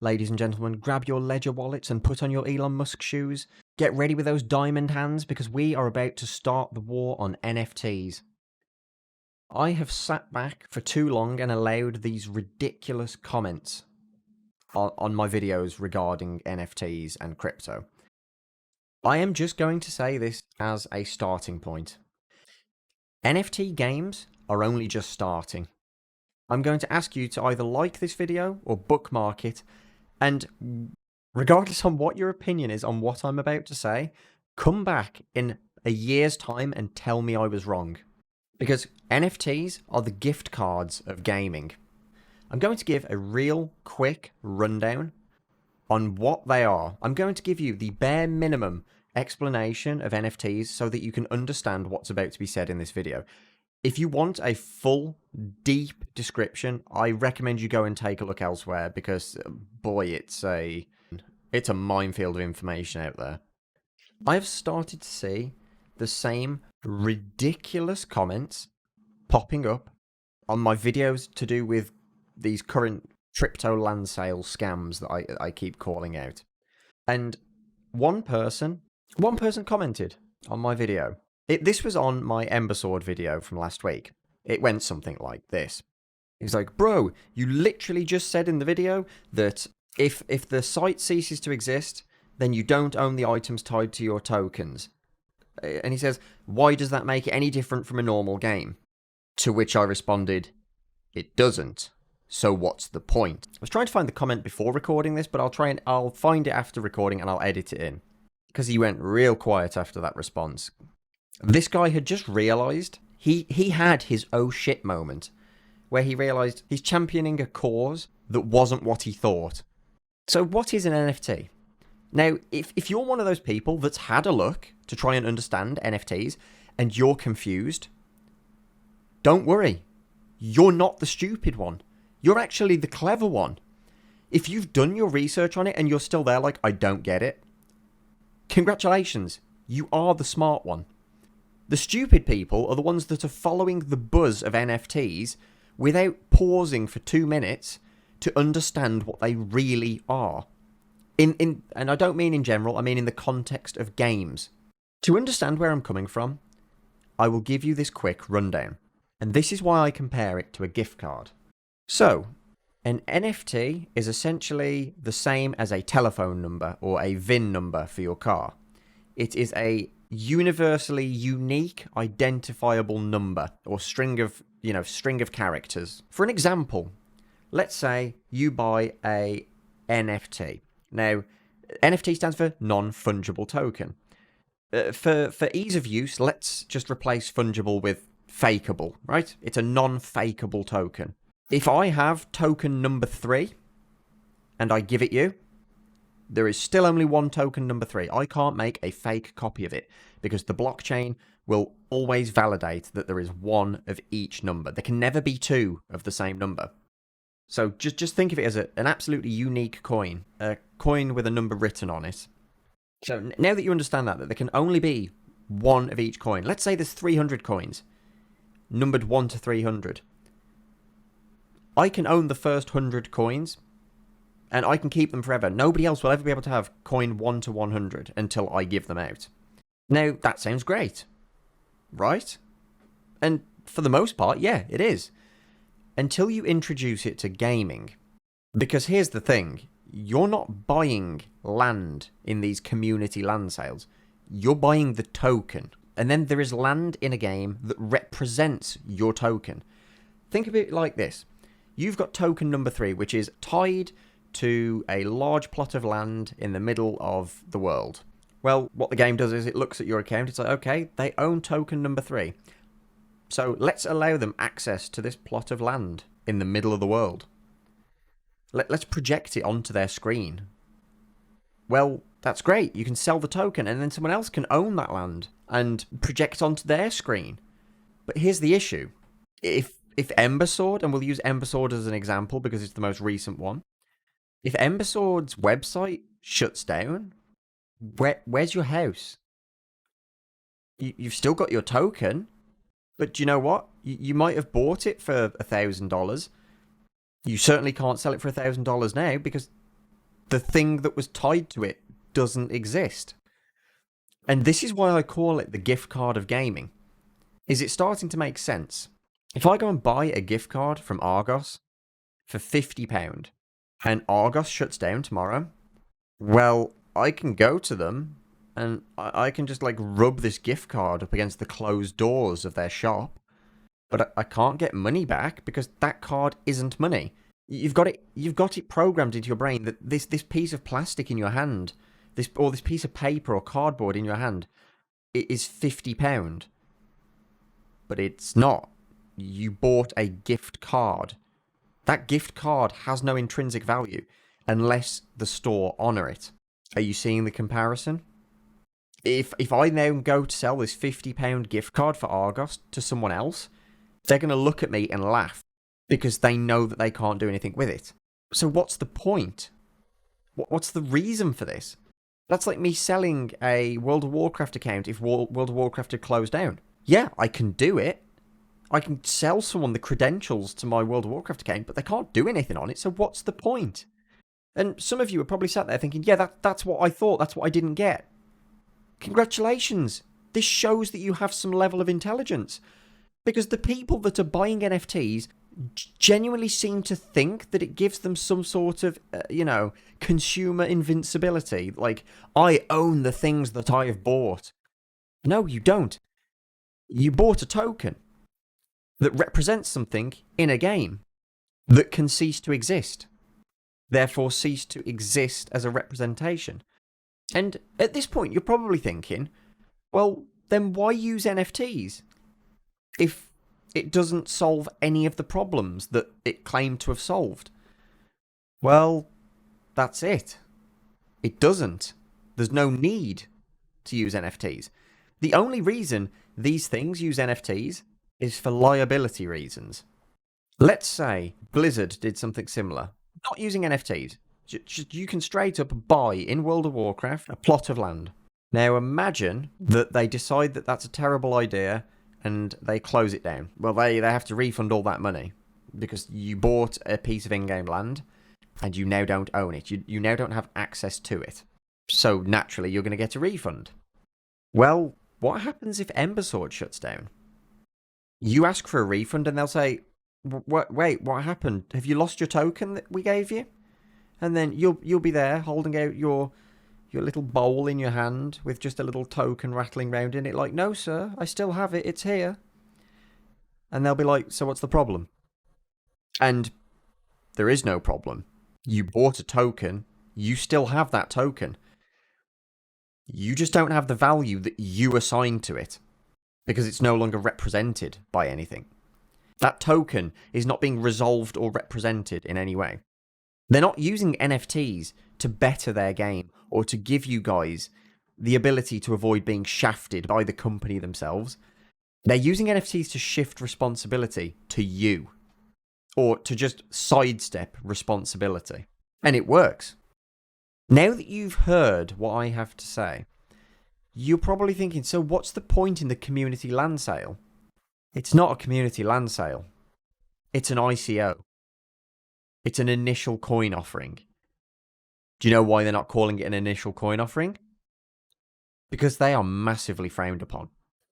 ladies and gentlemen, grab your ledger wallets and put on your Elon Musk shoes. Get ready with those diamond hands because we are about to start the war on NFTs. I have sat back for too long and allowed these ridiculous comments on my videos regarding NFTs and crypto. I am just going to say this as a starting point. NFT games are only just starting. I'm going to ask you to either like this video or bookmark it, and regardless on what your opinion is on what I'm about to say, come back in a year's time and tell me I was wrong. Because NFTs are the gift cards of gaming. I'm going to give a real quick rundown on what they are. I'm going to give you the bare minimum explanation of NFTs so that you can understand what's about to be said in this video. If you want a full, deep description, I recommend you go and take a look elsewhere because, boy, it's a minefield of information out there. I've started to see the same ridiculous comments popping up on my videos to do with these current crypto land sale scams that I keep calling out. And one person commented on my video. This was on my Ember Sword video from last week. It went something like this. He's like, bro, you literally just said in the video that if the site ceases to exist, then you don't own the items tied to your tokens. And he says, why does that make it any different from a normal game? To which I responded, it doesn't. So what's the point? I was trying to find the comment before recording this, but I'll find it after recording and I'll edit it in. Because he went real quiet after that response. This guy had just realised, he had his oh shit moment, where he realised he's championing a cause that wasn't what he thought. So what is an NFT? Now, if you're one of those people that's had a look to try and understand NFTs and you're confused, don't worry. You're not the stupid one. You're actually the clever one. If you've done your research on it and you're still there like, I don't get it, congratulations, you are the smart one. The stupid people are the ones that are following the buzz of NFTs without pausing for 2 minutes to understand what they really are. And I don't mean in general, I mean in the context of games. To understand where I'm coming from, I will give you this quick rundown. And this is why I compare it to a gift card. So, an NFT is essentially the same as a telephone number or a VIN number for your car. It is a universally unique identifiable number or string of characters. For an example, let's say you buy a NFT. Now, NFT stands for non-fungible token. For ease of use, let's just replace fungible with fakeable, right? It's a non-fakeable token. If I have token number 3 and I give it you, there is still only one token number 3. I can't make a fake copy of it because the blockchain will always validate that there is one of each number. There can never be 2 of the same number. So just think of it as an absolutely unique coin, a coin with a number written on it. So now that you understand that there can only be one of each coin, let's say there's 300 coins, numbered 1 to 300. I can own the first 100 coins, and I can keep them forever. Nobody else will ever be able to have coin 1 to 100 until I give them out. Now, that sounds great, right? And for the most part, yeah, it is. Until you introduce it to gaming. Because here's the thing, you're not buying land in these community land sales. You're buying the token. And then there is land in a game that represents your token. Think of it like this. You've got token number 3, which is tied to a large plot of land in the middle of the world. Well, what the game does is it looks at your account. It's like, okay, they own token number 3. So let's allow them access to this plot of land in the middle of the world. Let's project it onto their screen. Well, that's great. You can sell the token and then someone else can own that land and project onto their screen. But here's the issue. If Ember Sword, and we'll use Ember Sword as an example because it's the most recent one. If Ember Sword's website shuts down, where's your house? You've still got your token, but do you know what? You might have bought it for $1,000. You certainly can't sell it for $1,000 now because The thing that was tied to it doesn't exist. And this is why I call it the gift card of gaming. Is it starting to make sense? If I go and buy a gift card from Argos for £50 and Argos shuts down tomorrow, well, I can go to them and I can just like rub this gift card up against the closed doors of their shop, but I can't get money back because that card isn't money. You've got it programmed into your brain that this piece of plastic in your hand, this piece of paper or cardboard in your hand, it is £50. But it's not. You bought a gift card. That gift card has no intrinsic value unless the store honour it. Are you seeing the comparison? If I now go to sell this £50 gift card for Argos to someone else, they're going to look at me and laugh because they know that they can't do anything with it. So what's the point? What's the reason for this? That's like me selling a World of Warcraft account if World of Warcraft had closed down. Yeah, I can do it. I can sell someone the credentials to my World of Warcraft account, but they can't do anything on it, so what's the point? And some of you are probably sat there thinking, yeah, that's what I thought, that's what I didn't get. Congratulations. This shows that you have some level of intelligence. Because the people that are buying NFTs genuinely seem to think that it gives them some sort of, consumer invincibility. Like, I own the things that I have bought. No, you don't. You bought a token that represents something in a game that can cease to exist. Therefore, cease to exist as a representation. And at this point, you're probably thinking, well, then why use NFTs if it doesn't solve any of the problems that it claimed to have solved? Well, that's it. It doesn't. There's no need to use NFTs. The only reason these things use NFTs is for liability reasons. Let's say Blizzard did something similar, not using NFTs. You can straight up buy in World of Warcraft a plot of land. Now imagine that they decide that that's a terrible idea and they close it down. Well, they have to refund all that money because you bought a piece of in-game land and you now don't own it. You now don't have access to it. So naturally you're going to get a refund. Well, what happens if Embersword shuts down? You ask for a refund and they'll say, wait, what happened? Have you lost your token that we gave you? And then you'll be there holding out your little bowl in your hand with just a little token rattling around in it like, no, sir, I still have it. It's here. And they'll be like, so what's the problem? And there is no problem. You bought a token. You still have that token. You just don't have the value that you assigned to it because it's no longer represented by anything. That token is not being resolved or represented in any way. They're not using NFTs to better their game or to give you guys the ability to avoid being shafted by the company themselves. They're using NFTs to shift responsibility to you or to just sidestep responsibility. And it works. Now that you've heard what I have to say, you're probably thinking, so what's the point in the community land sale? It's not a community land sale. It's an ICO. It's an initial coin offering. Do you know why they're not calling it an initial coin offering? Because they are massively frowned upon.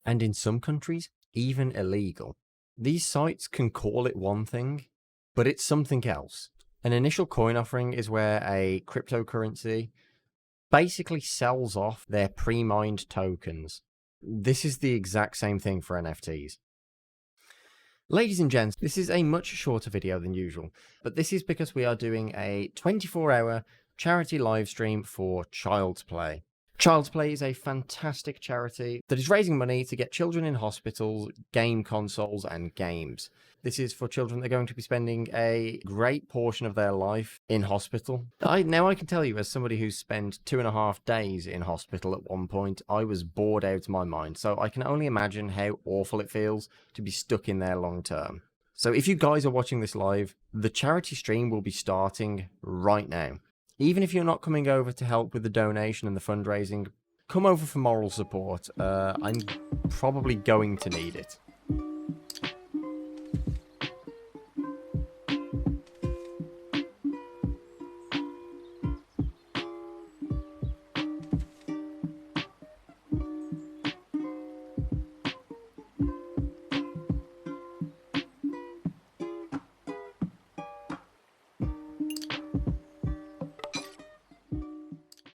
And in some countries, even illegal. These sites can call it one thing, but it's something else. An initial coin offering is where a cryptocurrency basically sells off their pre-mined tokens. This is the exact same thing for NFTs. Ladies and gents, this is a much shorter video than usual, but this is because we are doing a 24-hour charity live stream for Child's Play. Child's Play is a fantastic charity that is raising money to get children in hospitals, game consoles, and games. This is for children that are going to be spending a great portion of their life in hospital. Now I can tell you, as somebody who's spent 2.5 days in hospital at one point, I was bored out of my mind. So I can only imagine how awful it feels to be stuck in there long term. So if you guys are watching this live, the charity stream will be starting right now. Even if you're not coming over to help with the donation and the fundraising, come over for moral support. I'm probably going to need it.